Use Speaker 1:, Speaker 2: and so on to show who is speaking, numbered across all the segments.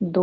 Speaker 1: 2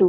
Speaker 1: 2।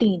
Speaker 1: 3।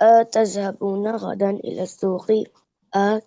Speaker 2: أتذهبون غدا إلى السوق؟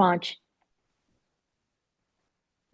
Speaker 1: 5.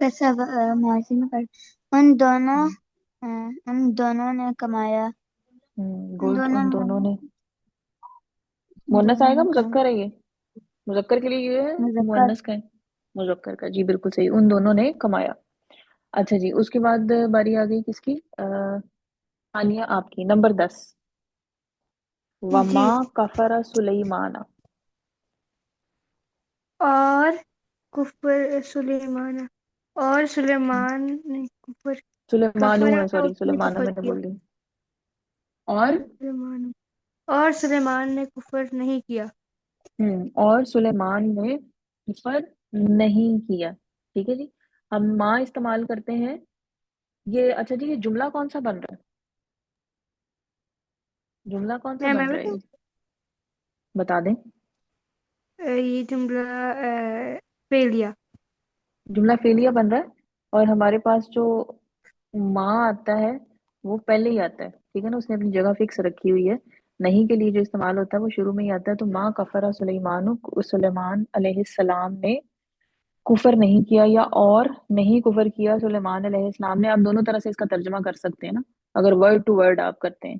Speaker 3: ویسا ماضی میں کر ان دونوں نے کمایا ان
Speaker 1: گڈ،
Speaker 3: دونوں
Speaker 1: ان
Speaker 3: نے
Speaker 1: دونوں نے،
Speaker 3: ان
Speaker 1: مونس
Speaker 3: دونوں
Speaker 1: آئے گا،
Speaker 3: نے کمایا
Speaker 1: مذکر ہے یہ، مذکر کے لیے یہ ہے،
Speaker 3: مذکر
Speaker 1: مونس کا ہے، مذکر کا، جی بالکل صحیح، ان دونوں نے کمایا۔ اچھا جی، اس کے بعد باری آ گئی کس کی؟ ثانیہ آپ کی، نمبر 10،
Speaker 3: جی
Speaker 1: وما کفر سلیمان،
Speaker 3: اور کفر سلیمان اور سلیمان نے کفر
Speaker 1: سلیمان
Speaker 3: کفر
Speaker 1: ہے، سوری
Speaker 3: اس نے
Speaker 1: سلیمانہ
Speaker 3: کفر
Speaker 1: میں نے
Speaker 3: کیا
Speaker 1: بول دی، اور
Speaker 3: سلیمان اور سلیمان نے کفر نہیں کیا
Speaker 1: اور سلیمان نے کفر نہیں کیا، ٹھیک ہے جی۔ ہم ماں استعمال کرتے ہیں، یہ اچھا جی، یہ جملہ کون سا بن رہا ہے؟ جملہ کون سا
Speaker 3: میں
Speaker 1: بن رہا ہے
Speaker 3: بتاؤں
Speaker 1: یہ؟ بتا دیں۔
Speaker 3: یہ جملہ فعلیہ
Speaker 1: جملہ فعلیہ بن رہا ہے، اور ہمارے پاس جو ماں آتا ہے وہ پہلے ہی آتا ہے، ٹھیک ہے نا، اس نے اپنی جگہ فکس رکھی ہوئی ہے، نہیں کے لیے جو استعمال ہوتا ہے وہ شروع میں ہی آتا ہے، تو ماں کفر سلیمان علیہ السلام نے کفر نہیں کیا، یا اور نہیں کفر کیا سلیمان علیہ السلام نے۔ آپ دونوں طرح سے اس کا ترجمہ کر سکتے ہیں نا، اگر ورڈ ٹو ورڈ آپ کرتے ہیں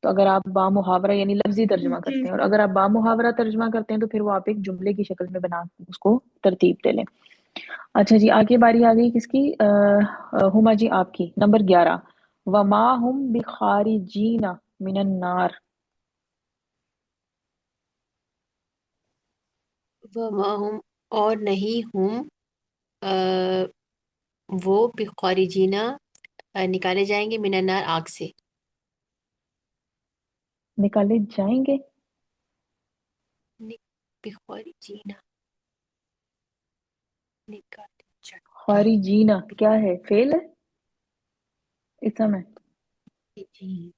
Speaker 1: تو، اگر آپ با محاورہ یعنی لفظی ترجمہ
Speaker 3: جی
Speaker 1: کرتے ہیں، اور اگر آپ با محاورہ ترجمہ کرتے ہیں تو پھر وہ آپ ایک جملے کی شکل میں بنا اس کو ترتیب دے لیں۔ اچھا جی، آگے باری آ گئی کس کی؟ ہما جی آپ کی، نمبر 11، وما ہم بخارجین من النار،
Speaker 4: وما ہم، اور نہیں ہم وہ بخارجینا نکالے جائیں گے من النار آگ سے،
Speaker 1: نکالے جائیں گے،
Speaker 4: بخارجینا نکالے
Speaker 1: خارجین کیا ہے؟ فعل ہے، اسم ہے؟
Speaker 4: جائیں،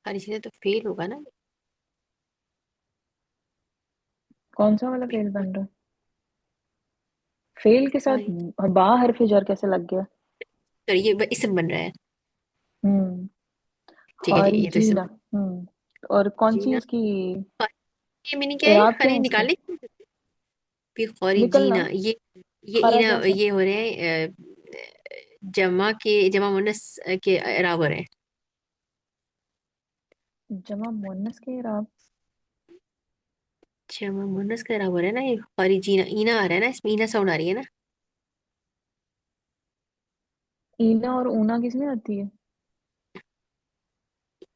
Speaker 4: خارجینا تو فیل ہوگا نا،
Speaker 1: کون سا والا فعل بن رہا ہے؟ فعل کے ساتھ با حرف جر کیسے لگ گیا؟
Speaker 4: تو یہ اسم بن رہا ہے،
Speaker 1: ہوں
Speaker 4: ٹھیک ہے ٹھیک ہے، یہ تو اسم
Speaker 1: خارجین، اور کون سی
Speaker 4: جینا،
Speaker 1: اس کی
Speaker 4: یہ میننگ کیا ہے
Speaker 1: اعراب کیا
Speaker 4: خالی
Speaker 1: ہے اس کا؟
Speaker 4: نکالنے
Speaker 1: نکلنا،
Speaker 4: بخارجینا،
Speaker 1: خرجہ سے،
Speaker 4: یہ ہو رہے ہیں جمع مونس کے اعراب ہو رہے ہیں،
Speaker 1: جمع مؤنث کے اعراب،
Speaker 4: جمع مونس کا اعراب ہو رہا ہے نا، یہ خارجینا، اینا آ رہا ہے نا، اس میں اینا ساؤنڈ آ رہی ہے نا،
Speaker 1: اینا اور اونا کس میں آتی ہے؟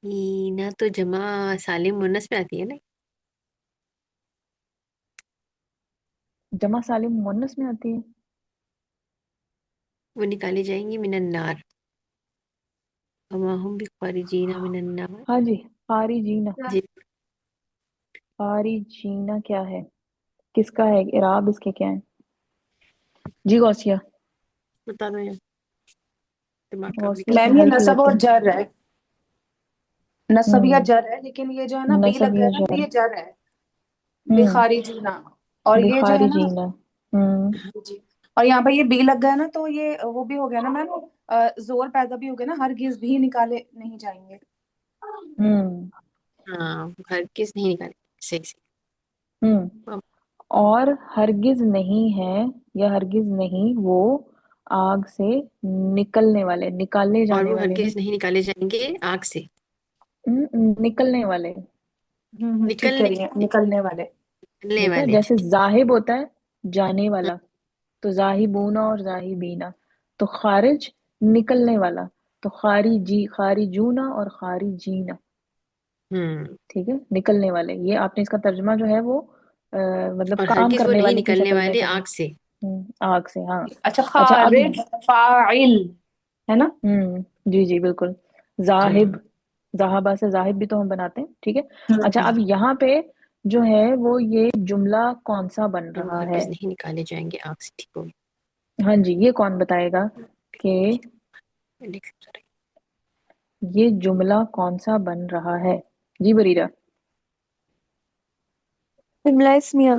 Speaker 4: اینا تو جمع سالم مونس میں آتی ہے نا،
Speaker 1: جمع سالم مؤنث میں آتی ہے؟
Speaker 4: وہ نکالے جائیں گی من النار، وما ہم بخارجین من النار،
Speaker 1: ہاں جی، خارجین،
Speaker 4: جی
Speaker 1: خارجین کیا ہے؟ کس کا ہے اعراب؟ اس کے کیا ہے؟ جی غوثیہ،
Speaker 4: بتا دو یا دماغ کا بھی
Speaker 1: غوثیہ
Speaker 4: کیا
Speaker 1: سے
Speaker 5: میم یہ
Speaker 1: ہیلپ
Speaker 5: نصب
Speaker 1: لیتے
Speaker 5: اور
Speaker 1: ہیں۔
Speaker 5: جر ہے، نصب یا
Speaker 1: ہوں
Speaker 5: جر ہے، لیکن یہ جو ہے نا بی
Speaker 1: نصب
Speaker 5: لگ گیا
Speaker 1: یا
Speaker 5: نا تو
Speaker 1: جر،
Speaker 5: یہ جر ہے،
Speaker 1: ہوں
Speaker 5: بخارجینا، اور یہ جو ہے نا،
Speaker 1: بخارجین،
Speaker 5: جی، اور یہاں پہ یہ بی لگ گیا نا تو یہ وہ بھی ہو گیا نا میم، زور پیدا بھی ہو گیا نا، ہرگز بھی نکالے نہیں جائیں گے۔
Speaker 1: ہوں
Speaker 4: ہاں، ہر کس نہیں نکالے، صحیح
Speaker 1: ہوں
Speaker 4: صحیح،
Speaker 1: اور ہرگز نہیں ہے، یا ہرگز نہیں وہ آگ سے نکلنے والے، نکالے
Speaker 4: اور
Speaker 1: جانے
Speaker 4: وہ
Speaker 1: والے نہیں،
Speaker 4: ہرگز نہیں نکالے جائیں گے آگ سے،
Speaker 1: نکلنے والے،
Speaker 5: ٹھیک کہہ
Speaker 4: نکلنے
Speaker 5: رہی ہیں، نکلنے والے۔
Speaker 4: نکلنے
Speaker 1: ٹھیک ہے،
Speaker 4: والے،
Speaker 1: جیسے ذاہب ہوتا ہے جانے والا، تو ذاہبونا اور ذاہبینا، تو خارج نکلنے والا، تو خارجی، خارجونا اور خارجینا،
Speaker 4: ہوں،
Speaker 1: ٹھیک ہے، نکلنے والے، یہ آپ نے اس کا ترجمہ جو ہے وہ مطلب
Speaker 4: اور
Speaker 1: کام
Speaker 4: ہرگز وہ
Speaker 1: کرنے
Speaker 4: نہیں
Speaker 1: والے کی
Speaker 4: نکلنے
Speaker 1: شکل میں
Speaker 4: والے
Speaker 1: کرنا،
Speaker 4: آگ سے،
Speaker 1: آگ سے، ہاں۔
Speaker 5: اچھا،
Speaker 1: اچھا اب،
Speaker 5: خارج فاعل ہے نا؟
Speaker 1: جی جی بالکل،
Speaker 4: جی
Speaker 1: ذاہب، ذہابہ سے ذاہب بھی تو ہم بناتے ہیں، ٹھیک ہے۔ اچھا اب یہاں پہ جو ہے وہ یہ جملہ کون سا بن
Speaker 4: اور وہ
Speaker 1: رہا ہے؟
Speaker 4: ہرگز نہیں نکالے جائیں گے آگ سے، ٹھیک ہو
Speaker 1: ہاں جی، یہ کون بتائے گا کہ
Speaker 4: گیا،
Speaker 1: یہ جملہ کون سا بن رہا ہے؟ جی بریرہ،
Speaker 2: جملہ اسمیہ،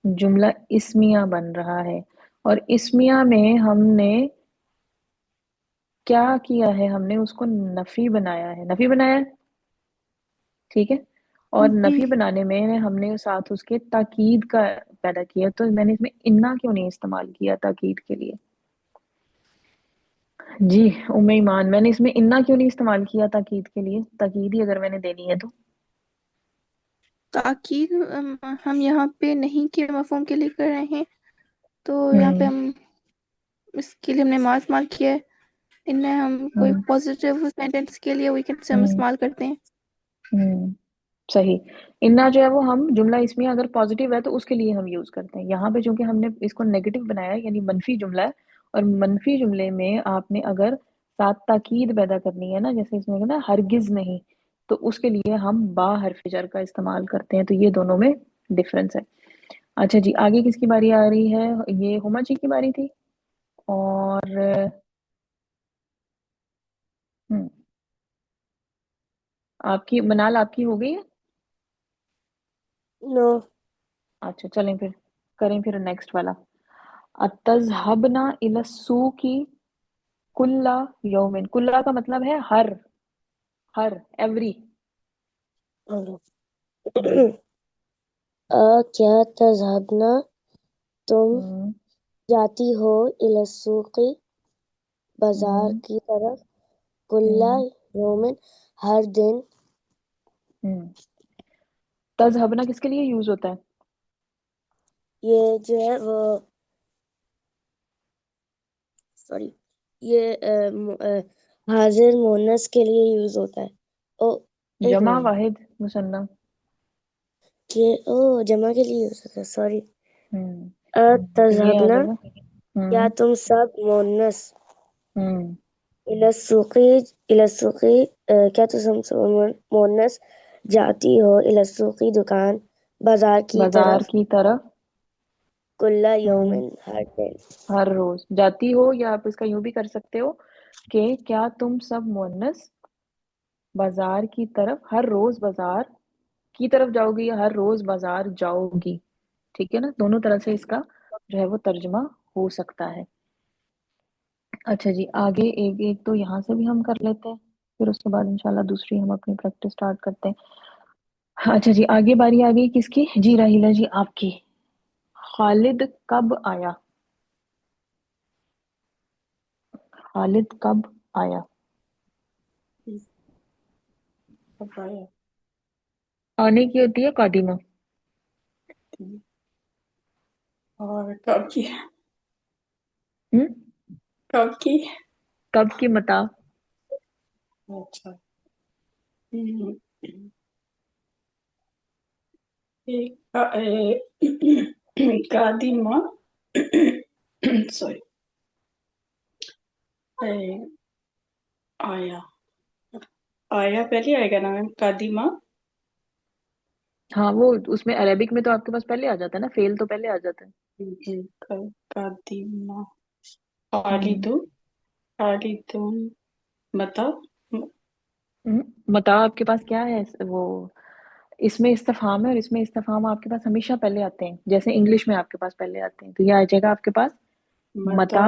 Speaker 1: جملہ اسمیہ بن رہا ہے، اور اسمیہ میں ہم نے کیا کیا ہے؟ ہم نے اس کو نفی بنایا ہے، نفی بنایا ہے، ٹھیک ہے، اور
Speaker 3: جی
Speaker 1: نفی بنانے میں ہم نے ساتھ اس کے تاکید کا پیدا کیا، تو میں نے اس میں انا کیوں نہیں استعمال کیا تاکید کے لیے؟ جی ام ایمان، میں نے اس میں انا کیوں نہیں استعمال کیا تاکید کے لیے؟ تاکید ہی اگر میں نے دینی ہے تو
Speaker 6: تاکید ہم یہاں پہ نہیں کہ مفہوم کے لیے کر رہے ہیں، تو یہاں پہ ہم اس کے لیے ہم نے ما استعمال کیا ہے، ان میں ہم کوئی
Speaker 1: ہم
Speaker 6: پازیٹیو سینٹینس کے لیے ویکینڈ سے ہم
Speaker 1: ہم
Speaker 6: استعمال کرتے ہیں۔
Speaker 1: ہم صحیح، انا جو ہے وہ ہم جملہ اسمیہ اگر پازیٹیو ہے تو اس کے لیے ہم یوز کرتے ہیں۔ یہاں پہ چونکہ ہم نے اس کو نیگیٹو بنایا ہے، یعنی منفی جملہ ہے، اور منفی جملے میں آپ نے اگر ساتھ تاکید پیدا کرنی ہے نا، جیسے اس میں نا ہرگز نہیں، تو اس کے لیے ہم با حرف جر کا استعمال کرتے ہیں، تو یہ دونوں میں ڈفرنس ہے۔ اچھا جی، آگے کس کی باری آ رہی ہے؟ یہ ہما جی کی باری تھی، اور آپ کی منال آپ کی ہو گئی ہے؟
Speaker 2: نو
Speaker 1: اچھا چلیں پھر کریں پھر نیکسٹ والا۔ اتذهبنا الى السوق کل یوم، کل کا مطلب ہے ہر ایوری۔
Speaker 2: کیا تذهبنا تم جاتی ہو الی السوق بازار کی طرف، کل یومن ہر دن۔
Speaker 1: تذهبنا کس کے لیے یوز ہوتا ہے؟
Speaker 2: یہ جو ہے وہ سوری یہ حاضر مونس کے لیے یوز ہوتا ہے۔ او ایک
Speaker 1: جمع
Speaker 2: منٹ،
Speaker 1: واحد مثنیٰ۔
Speaker 2: جمع کے لیے یوز ہوتا ہے، سوری۔
Speaker 1: تو یہ آ
Speaker 2: تذهبنا
Speaker 1: جائے گا۔
Speaker 2: کیا تم سب مونس
Speaker 1: ہوں
Speaker 2: الاسوقی کیا تم سب مونس جاتی ہو الاسوقی دکان، بازار کی
Speaker 1: بازار
Speaker 2: طرف،
Speaker 1: کی طرف،
Speaker 2: کل یومن ہر دن۔
Speaker 1: ہر روز جاتی ہو، یا آپ اس کا یوں بھی کر سکتے ہو کہ کیا تم سب مونس بازار کی طرف ہر روز بازار کی طرف جاؤ گی، یا ہر روز بازار جاؤ گی، ٹھیک ہے نا؟ دونوں طرح سے اس کا جو ہے وہ ترجمہ ہو سکتا ہے۔ اچھا جی، آگے ایک ایک تو یہاں سے بھی ہم کر لیتے ہیں، پھر اس کے بعد انشاءاللہ دوسری ہم اپنی پریکٹس سٹارٹ کرتے ہیں۔ اچھا جی، آگے باری آ گئی کس کی؟ جی راہیلہ جی آپ کی۔ خالد کب آیا؟ خالد کب آیا؟
Speaker 7: اب آیا
Speaker 1: آنے کی ہوتی ہے قادمہ،
Speaker 7: اور کب کی
Speaker 1: ہم؟
Speaker 7: کب کی
Speaker 1: کب کی متا؟
Speaker 7: اچھا ہم، قادمہ سوری آیا آیا پہلے آئے گا نا میم، قادمہ۔
Speaker 1: ہاں وہ اس میں عربک میں تو آپ کے پاس پہلے آ جاتا ہے نا، فعل تو پہلے آ جاتا ہے۔
Speaker 7: قادمہ
Speaker 1: ہم۔
Speaker 7: خالدون متا
Speaker 1: متا آپ کے پاس کیا ہے؟ وہ اس میں استفہام ہے، اور اس میں استفہام آپ کے پاس ہمیشہ پہلے آتے ہیں، جیسے انگلش میں آپ کے پاس پہلے آتے ہیں، تو یہ آ جائے گا آپ کے پاس
Speaker 7: متا
Speaker 1: متا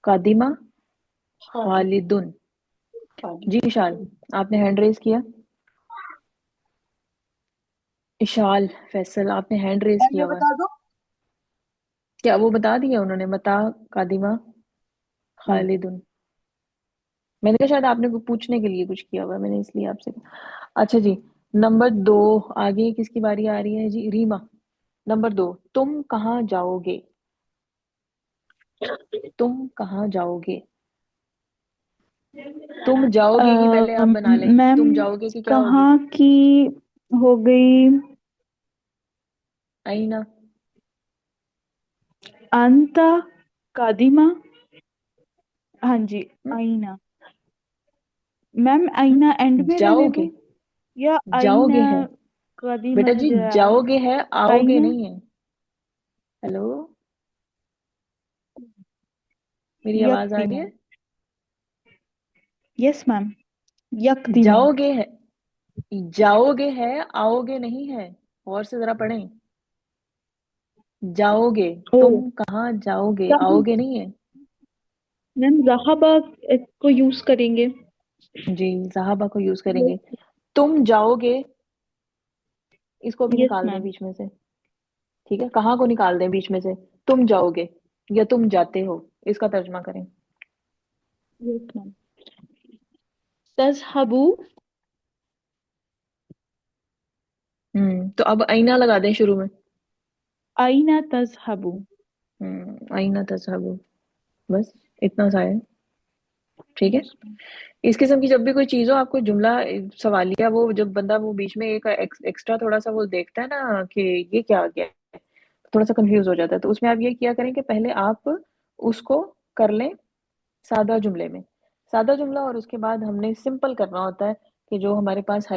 Speaker 1: قادمہ
Speaker 7: خالد
Speaker 1: خالدن۔
Speaker 7: خالد
Speaker 1: جی اشال، آپ نے ہینڈ ریز کیا؟ اشال فیصل آپ نے ہینڈ ریز کیا ہوا ہے، کیا وہ بتا دیا انہوں نے؟ متا قادمہ خالدن، میں نے کہا شاید آپ نے پوچھنے کے لیے کچھ کیا ہوا ہے، میں نے اس لیے آپ سے کہا۔ اچھا جی، نمبر 2 آگے کس کی باری آ رہی ہے؟ جی ریما، نمبر 2، تم کہاں جاؤ گے؟ تم کہاں جاؤ گے؟ تم جاؤ گے کی پہلے آپ بنا لیں،
Speaker 8: میم
Speaker 1: تم جاؤ گے کی کیا ہوگی؟
Speaker 8: کہاں کی ہو گئی
Speaker 1: آئینہ۔
Speaker 8: انتا قادمہ، ہاں جی آئینہ، میم آئینہ اینڈ میں
Speaker 1: جاؤ
Speaker 8: رہنے
Speaker 1: گے،
Speaker 8: دوں یا
Speaker 1: جاؤ گے
Speaker 8: آئینہ
Speaker 1: ہے
Speaker 8: قدیمہ
Speaker 1: بیٹا جی،
Speaker 8: جو ہے
Speaker 1: جاؤ گے ہے، آؤ گے
Speaker 8: آئینہ
Speaker 1: نہیں ہے۔ ہیلو، میری آواز آ رہی
Speaker 8: یقدیمہ،
Speaker 1: ہے؟
Speaker 8: یس میم یقدیمہ،
Speaker 1: جاؤ گے ہے، جاؤ گے ہے، آؤ گے نہیں ہے، غور سے ذرا پڑھیں۔ جاؤ گے،
Speaker 8: او
Speaker 1: تم کہاں جاؤ گے، آؤ گے نہیں ہے۔
Speaker 8: میم ذہبہ کو یوز کریں گے۔
Speaker 1: جی صحابہ کو یوز کریں گے۔ تم جاؤ گے اس کو بھی
Speaker 8: یس
Speaker 1: نکال دیں
Speaker 8: میم.
Speaker 1: بیچ میں سے. ٹھیک ہے, کہاں کو نکال دیں بیچ میں سے؟ تم جاؤ گے یا تم جاتے ہو, اس کا ترجمہ کریں.
Speaker 8: یس میم. تذهبو.
Speaker 1: تو اب آئینہ لگا دیں شروع میں.
Speaker 8: أين تذهبو.
Speaker 1: آئینہ تذهبوا, بس اتنا سا ہے. ٹھیک ہے, اس قسم کی جب بھی کوئی چیز ہو, آپ کو جملہ سوالیہ, وہ جب بندہ وہ بیچ میں ایک ایکسٹرا تھوڑا سا وہ دیکھتا ہے نا کہ یہ کیا آ گیا ہے, تھوڑا سا کنفیوز ہو جاتا ہے, تو اس میں آپ یہ کیا کریں کہ پہلے آپ اس کو کر لیں سادہ جملے میں, سادہ جملہ, اور اس کے بعد ہم نے سمپل کرنا ہوتا ہے کہ جو ہمارے پاس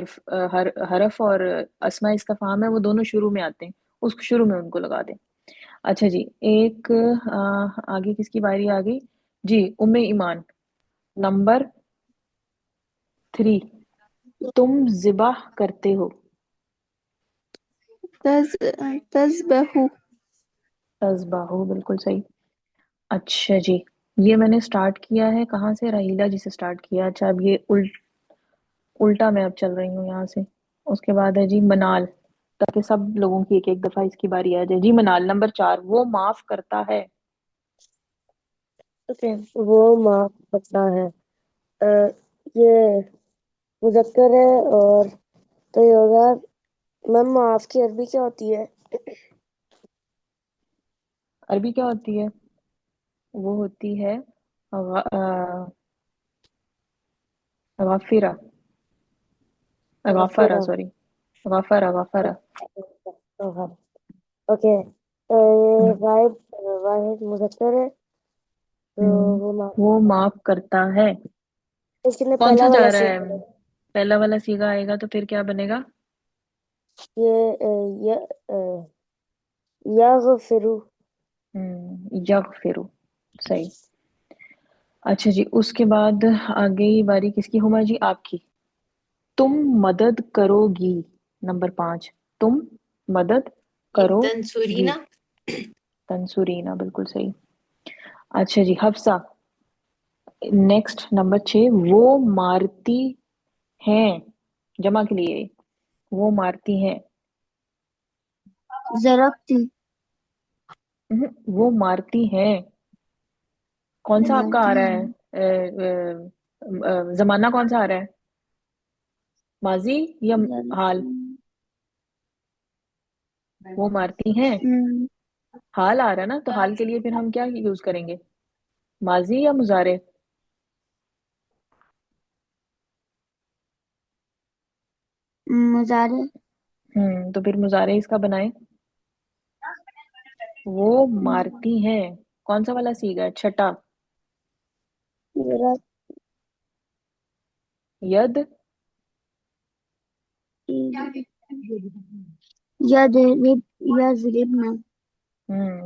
Speaker 1: حرف اور اسماء استفہام ہے وہ دونوں شروع میں آتے ہیں, اس کو شروع میں ان کو لگا دیں. اچھا جی, ایک آگے کس کی باری آ گئی جی, ام ایمان نمبر 3. تم ذبح کرتے ہو.
Speaker 6: تذبحو.
Speaker 1: تذبحو, بالکل صحیح. اچھا جی, یہ میں نے سٹارٹ کیا ہے کہاں سے؟ رحیلہ جی سے سٹارٹ کیا. اچھا, اب یہ الٹا میں اب چل رہی ہوں یہاں سے. اس کے بعد ہے جی منال, تاکہ سب لوگوں کی ایک ایک دفعہ اس کی باری آ جائے. جی منال نمبر 4. وہ معاف کرتا ہے.
Speaker 2: اوکے, وہ معاف کرتا ہے. یہ مذکر ہے, اور تو یہ ہوگا. میم معاف کی عربی کیا ہوتی ہے؟
Speaker 1: عربی کیا ہوتی ہے؟ وہ ہوتی ہے غافرہ, غافرہ,
Speaker 2: غفرہ.
Speaker 1: سوری, غافرہ.
Speaker 2: اوکے, غائب واحد مذکر ہے, تو وہ معاف
Speaker 1: وہ
Speaker 2: کرتا
Speaker 1: معاف کرتا ہے.
Speaker 2: ہے. اس کے لیے
Speaker 1: کون
Speaker 2: پہلا
Speaker 1: سا
Speaker 2: والا
Speaker 1: جا رہا ہے؟
Speaker 2: صیغہ
Speaker 1: پہلا والا سیگا آئے گا تو پھر کیا بنے گا؟
Speaker 2: یہ یغفرو.
Speaker 1: یغفرو, صحیح. اچھا جی, اس کے بعد آگے باری کس کی؟ ہما جی آپ کی. تم مدد کرو گی نمبر 5. تم مدد
Speaker 4: یہ
Speaker 1: کرو گی.
Speaker 4: تنصرینا.
Speaker 1: تنصرینا, بالکل صحیح. اچھا جی, حفصہ نیکسٹ نمبر 6. وہ مارتی ہیں, جمع کے لیے, وہ مارتی ہیں.
Speaker 3: ضربتی.
Speaker 1: وہ مارتی ہیں. کون سا آپ کا آ
Speaker 3: مارتی
Speaker 1: رہا
Speaker 3: ہیں.
Speaker 1: ہے؟ زمانہ کون سا آ رہا ہے؟ ماضی یا حال؟
Speaker 3: ضربتی.
Speaker 1: وہ مارتی ہیں,
Speaker 3: ہم،
Speaker 1: حال آ رہا ہے نا, تو حال کے لیے پھر ہم کیا یوز کریں گے؟ ماضی یا مضارع؟
Speaker 3: مضارع.
Speaker 1: تو پھر مضارع اس کا بنائیں. وہ مارتی ہیں, کون سا والا سیگا ہے؟ چھٹا.
Speaker 3: ضرب.
Speaker 1: ید.
Speaker 3: یضربن.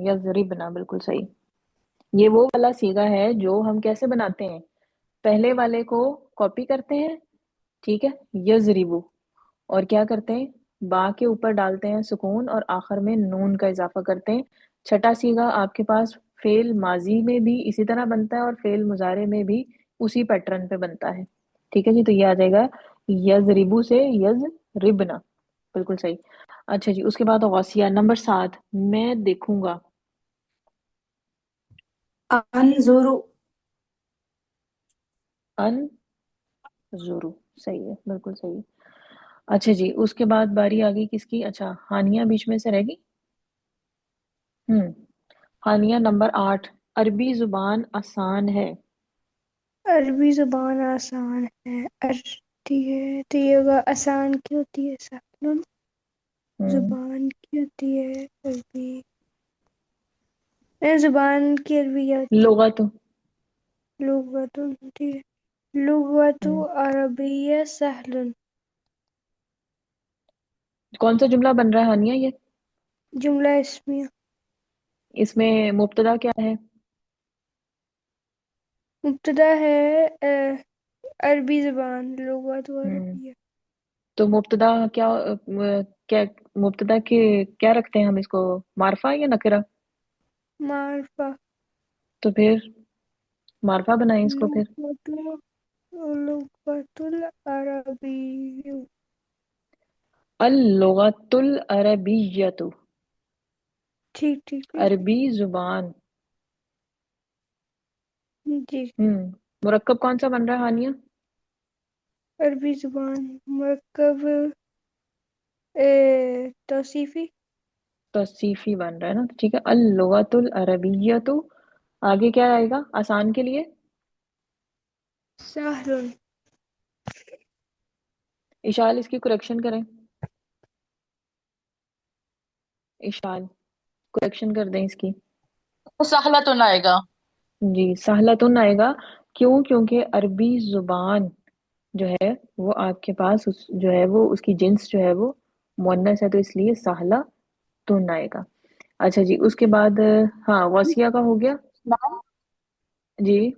Speaker 1: یضربنا, بالکل صحیح. یہ وہ والا سیگا ہے جو ہم کیسے بناتے ہیں؟ پہلے والے کو کاپی کرتے ہیں, ٹھیک ہے, یضربو, اور کیا کرتے ہیں؟ با کے اوپر ڈالتے ہیں سکون, اور آخر میں نون کا اضافہ کرتے ہیں. چھٹا سیگا آپ کے پاس فعل ماضی میں بھی اسی طرح بنتا ہے, اور فعل مضارع میں بھی اسی پیٹرن پہ بنتا ہے. ٹھیک ہے جی, تو یہ آ جائے گا یضربو سے یضربنا, بالکل صحیح. اچھا جی, اس کے بعد غوثیہ نمبر 7. میں دیکھوں گا.
Speaker 5: انظرو.
Speaker 1: انظرو, صحیح ہے, بالکل صحیح. اچھا جی, اس کے بعد باری آ گئی کس کی؟ اچھا, ہانیہ بیچ میں سے رہ گئی. ہانیہ نمبر 8. عربی زبان آسان ہے.
Speaker 3: عربی زبان آسان ہے. ٹھیک ہے, تو یہ ہوگا آسان کی ہوتی ہے سہل.
Speaker 1: ہم،
Speaker 3: زبان کی ہوتی ہے عربی. زبان کی عربی کیا ہوتی
Speaker 1: لغت.
Speaker 3: ہے؟ لغت. ٹھیک ہے, لغت
Speaker 1: ہم،
Speaker 3: عربیہ سہل.
Speaker 1: کون سا جملہ بن رہا ہے ہانیہ یہ؟
Speaker 3: جملہ اسمیہ.
Speaker 1: اس میں مبتدا کیا ہے؟
Speaker 3: مبتدا ہے عربی زبان, لغت
Speaker 1: ہم،
Speaker 3: عربیہ.
Speaker 1: تو مبتدا کیا مبتدا کے کیا رکھتے ہیں ہم اس کو؟ معرفہ یا نکرہ؟
Speaker 3: معرفہ.
Speaker 1: تو پھر معرفہ بنائیں اس کو پھر.
Speaker 3: لغت العربی.
Speaker 1: اللغۃ العربیۃ،
Speaker 3: ٹھیک ٹھیک ٹھیک۔
Speaker 1: عربی زبان۔
Speaker 3: جی
Speaker 1: مرکب کون سا بن رہا ہے ہانیہ؟
Speaker 3: عربی زبان مرکب توصیفی۔
Speaker 1: توصیفی بن رہا ہے نا، ٹھیک ہے۔ اللغۃ العربیۃ، آگے کیا آئے گا آسان کے لیے؟
Speaker 3: سہل۔
Speaker 1: اشال اس کی کریکشن کریں، اشال کریکشن کر دیں اس کی۔
Speaker 9: سہلتن آئے گا۔
Speaker 1: جی سہلتن آئے گا، کیوں؟ کیونکہ عربی زبان جو ہے وہ آپ کے پاس جو ہے وہ اس کی جنس جو ہے وہ مؤنث ہے، تو اس لیے سہلہ تن آئے گا۔ اچھا جی، اس کے بعد ہاں غوثیہ کا ہو گیا
Speaker 9: میم
Speaker 1: جی۔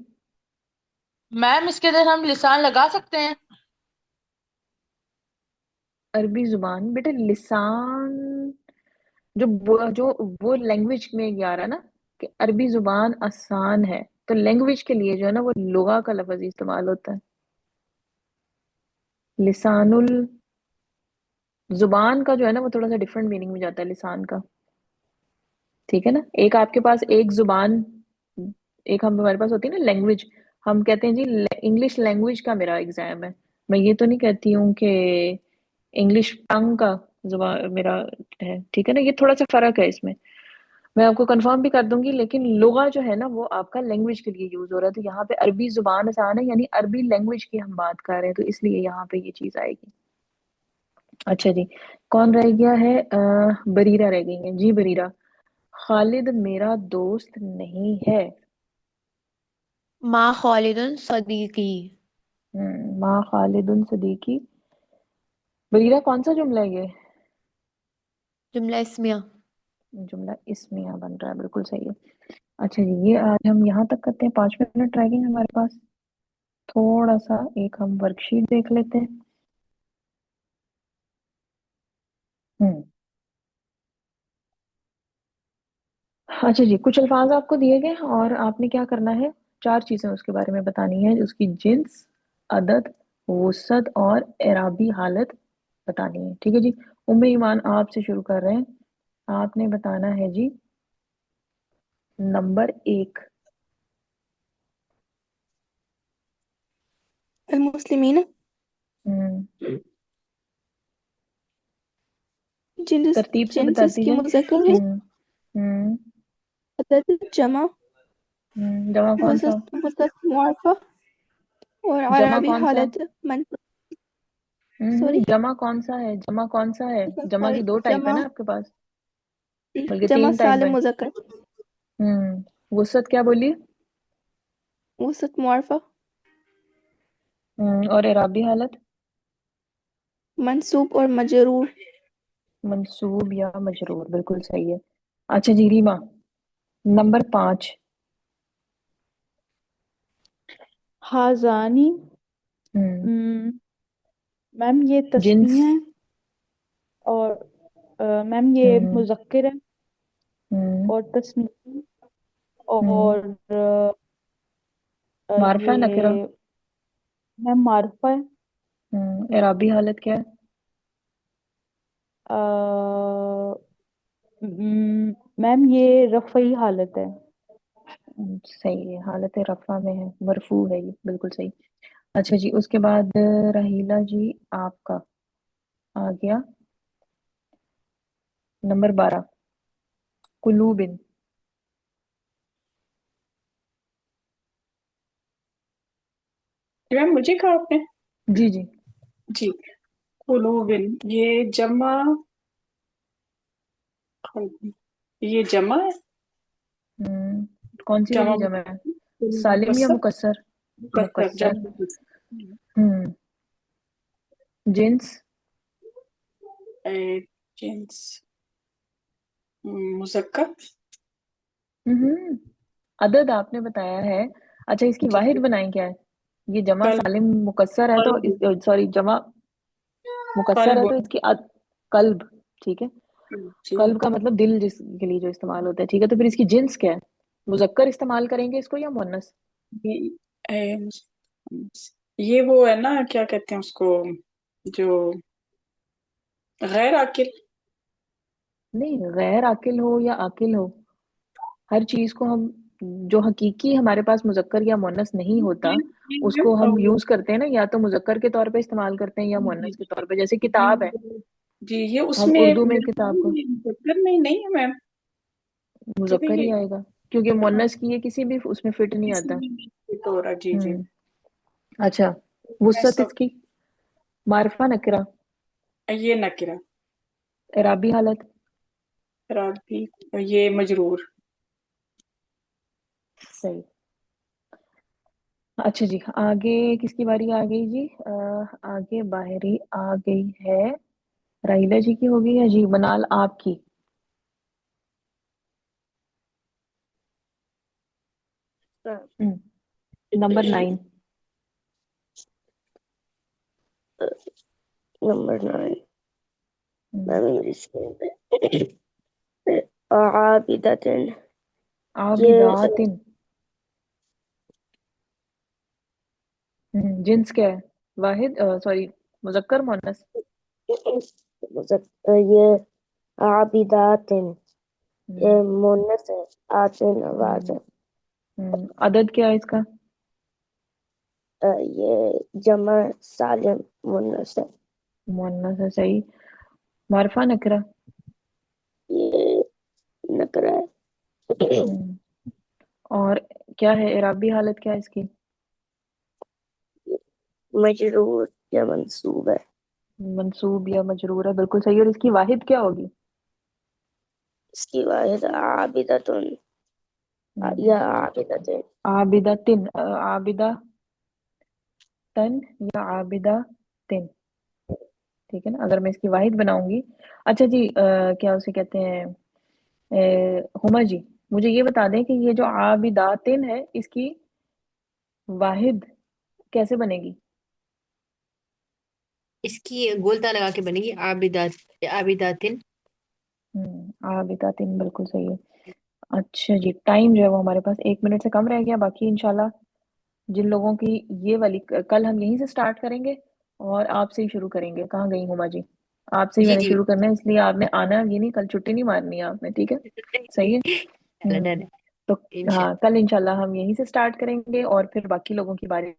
Speaker 9: میم اس کے اندر ہم لسان لگا سکتے ہیں؟
Speaker 1: عربی زبان بیٹے لسان جو وہ لینگویج میں یہ آ رہا ہے نا کہ عربی زبان آسان ہے، تو لینگویج کے لیے جو ہے نا وہ لغہ کا لفظ استعمال ہوتا ہے۔ لسان الزبان کا جو ہے نا وہ تھوڑا سا ڈفرینٹ میننگ میں جاتا ہے لسان کا، ٹھیک ہے نا۔ ایک آپ کے پاس ایک زبان، ایک ہمارے پاس ہوتی ہے نا لینگویج، ہم کہتے ہیں جی انگلش لینگویج کا میرا ایگزام ہے، میں یہ تو نہیں کہتی ہوں کہ انگلش ٹنگ کا زبان میرا ہے، ٹھیک ہے نا۔ یہ تھوڑا سا فرق ہے اس میں آپ کو کنفرم بھی کر دوں گی، لیکن لغہ جو ہے نا وہ آپ کا لینگویج کے لیے یوز ہو رہا ہے، تو یہاں پہ عربی زبان آسان ہے یعنی عربی لینگویج کی ہم بات کر رہے ہیں، تو اس لیے یہاں پہ یہ چیز آئے گی۔ اچھا جی، کون رہ گیا ہے؟ بریرہ رہ گئی ہیں جی۔ بریرہ، خالد میرا دوست نہیں ہے۔
Speaker 4: ما خالد صدیقی،
Speaker 1: ماں خالد صدیقی۔ بریرہ کون سا جملہ ہے یہ؟
Speaker 4: جملہ اسمیہ۔
Speaker 1: جملہ اسمیہ بن رہا ہے، بالکل صحیح ہے۔ اچھا جی، یہ آج ہم یہاں تک کرتے ہیں، 5 منٹ رہ گئے ہیں ہمارے پاس، تھوڑا سا ایک ہم ورک شیٹ دیکھ لیتے ہیں۔ اچھا جی، کچھ الفاظ آپ کو دیے گئے اور آپ نے کیا کرنا ہے، 4 چیزیں اس کے بارے میں بتانی ہے، اس کی جنس، عدد، وسعت اور اعرابی حالت بتانی ہے، ٹھیک ہے جی۔ ام ایمان آپ سے شروع کر رہے ہیں، آپ نے بتانا ہے جی نمبر 1۔
Speaker 6: المسلمین، جنس
Speaker 1: ترتیب سے
Speaker 6: جنس اس
Speaker 1: بتاتی
Speaker 6: کی
Speaker 1: جائیں۔
Speaker 6: مذکر ہے،
Speaker 1: ہوں
Speaker 6: عدد جمع،
Speaker 1: جمع کون سا؟
Speaker 6: وسط معرفہ، اور
Speaker 1: جمع
Speaker 6: عربی
Speaker 1: کون سا؟
Speaker 6: حالت سوری
Speaker 1: جمع کون سا ہے؟ جمع کون سا ہے؟ جمع
Speaker 6: سوری
Speaker 1: کی 2 ٹائپ ہے
Speaker 6: جمع
Speaker 1: نا آپ کے پاس، بلکہ
Speaker 6: جمع
Speaker 1: 3 ٹائپ ہے۔
Speaker 6: سالم مذکر،
Speaker 1: وسعت کیا بولی؟
Speaker 6: وسط معرفہ،
Speaker 1: اور اعرابی حالت؟
Speaker 6: منصوب اور مجرور۔
Speaker 1: منصوب یا مجرور، بالکل صحیح ہے۔ اچھا جی ریما، نمبر 5۔
Speaker 8: ہازانی، میم یہ
Speaker 1: جنس،
Speaker 8: تسنیہ ہے، اور میم یہ مذکر ہے اور تسنیہ، اور
Speaker 1: معرفہ نکرہ،
Speaker 8: یہ میم معرفہ ہے،
Speaker 1: اعرابی حالت کیا ہے؟
Speaker 8: میم یہ رفعی حالت ہے۔
Speaker 1: صحیح ہے، حالت رفع میں ہے، مرفوع ہے یہ، بالکل صحیح۔ اچھا جی، اس کے بعد رحیلہ جی آپ کا آ گیا نمبر 12، قلوب۔
Speaker 7: میم مجھے کہا آپ نے؟
Speaker 1: جی جی،
Speaker 7: جی، قلوب، یہ جمع، یہ جمع ہے،
Speaker 1: کون سی
Speaker 7: جمع
Speaker 1: والی جمع ہے؟ سالم یا مکسر؟
Speaker 7: Mixer,
Speaker 1: mixer.
Speaker 7: جمع
Speaker 1: جنس؟
Speaker 7: جنس مذکر۔
Speaker 1: عدد آپ نے بتایا ہے، اچھا اس کی واحد بنائیں کیا ہے؟ یہ جمع
Speaker 7: قلب،
Speaker 1: سالم مکسر ہے تو
Speaker 7: قلب،
Speaker 1: سوری جمع مکسر ہے
Speaker 7: قلب،
Speaker 1: تو اس کی قلب، ٹھیک ہے۔
Speaker 7: جی،
Speaker 1: قلب کا مطلب دل جس کے لیے جو استعمال ہوتا ہے، ٹھیک ہے، تو پھر اس کی جنس کیا ہے؟ مذکر استعمال کریں گے اس کو یا مؤنث؟
Speaker 7: یہ وہ ہے نا، کیا کہتے ہیں اس کو، جو غیر عاقل.
Speaker 1: نہیں، غیر عاقل ہو یا عاقل ہو، ہر چیز کو ہم جو حقیقی ہمارے پاس مذکر یا مؤنث نہیں ہوتا اس کو ہم یوز کرتے ہیں نا، یا تو مذکر کے طور پہ استعمال کرتے ہیں یا
Speaker 7: جی
Speaker 1: مؤنث کے طور پہ، جیسے
Speaker 7: جی
Speaker 1: کتاب ہے،
Speaker 7: جی یہ اس
Speaker 1: ہم
Speaker 7: میں
Speaker 1: اردو میں
Speaker 7: میرے
Speaker 1: کتاب کو
Speaker 7: خیال میں مذکر میں نہیں ہے میم. کیونکہ
Speaker 1: مذکر ہی آئے گا، کیونکہ
Speaker 7: ہاں
Speaker 1: مؤنث کی یہ کسی بھی اس میں فٹ نہیں
Speaker 7: کسی
Speaker 1: آتا.
Speaker 7: بھی نہیں تو رہا. جی جی.
Speaker 1: اچھا، وسعت
Speaker 7: ایسا
Speaker 1: اس کی معرفہ نکرہ،
Speaker 7: یہ نکرہ.
Speaker 1: اعرابی حالت.
Speaker 7: رابی یہ مجرور.
Speaker 1: صحیح. اچھا جی، آگے کس کی باری آ گئی جی؟ آگے باہری آ گئی ہے، راہیلہ جی کی ہوگی یا جی منال آپ کی؟ نمبر 9.
Speaker 2: نمبر 9 میم انگلش میں عابدتن. یہ
Speaker 1: عابدات. جنس کیا ہے؟ واحد، سوری، مذکر مؤنث؟
Speaker 2: یہ عابداتن یہ
Speaker 1: ہم،
Speaker 2: مونس ہے. آتن آواز ہے.
Speaker 1: عدد کیا ہے اس کا؟
Speaker 2: یہ جمع سالم مونس ہے.
Speaker 1: مؤنث ہے، صحیح. معرفہ نکرہ؟
Speaker 2: یہ نکرہ ہے.
Speaker 1: اور کیا ہے اعرابی حالت، کیا ہے اس کی؟
Speaker 2: مجرور یا منصوب ہے.
Speaker 1: منصوب یا مجرور ہے، بالکل صحیح. اور اس کی واحد کیا ہوگی؟
Speaker 2: اس کی واحد عابدتن یا عابدتن.
Speaker 1: عابدہ تن، عابدہ تن یا عابدہ تن، ٹھیک ہے نا، اگر میں اس کی واحد بناؤں گی. اچھا جی، کیا اسے کہتے ہیں، ہما جی مجھے یہ بتا دیں کہ یہ جو عابداتن ہے اس کی واحد کیسے بنے گی؟
Speaker 4: اس کی گولتا لگا کے بنے گی عابداتن.
Speaker 1: عابداتن، بالکل صحیح ہے. اچھا جی، ٹائم جو ہے وہ ہمارے پاس 1 منٹ سے کم رہ گیا. باقی انشاءاللہ جن لوگوں کی یہ والی کل ہم یہیں سے سٹارٹ کریں گے اور آپ سے ہی شروع کریں گے. کہاں گئی ہما جی؟ آپ سے ہی
Speaker 4: جی
Speaker 1: میں نے
Speaker 4: جی.
Speaker 1: شروع کرنا ہے، اس لیے آپ نے آنا یہ نہیں، کل چھٹی نہیں مارنی ہے آپ نے، ٹھیک ہے؟ صحیح ہے.
Speaker 4: ڈن ہے
Speaker 1: تو
Speaker 4: انشاء
Speaker 1: ہاں، کل انشاءاللہ ہم یہیں سے سٹارٹ کریں گے اور پھر باقی لوگوں کی باری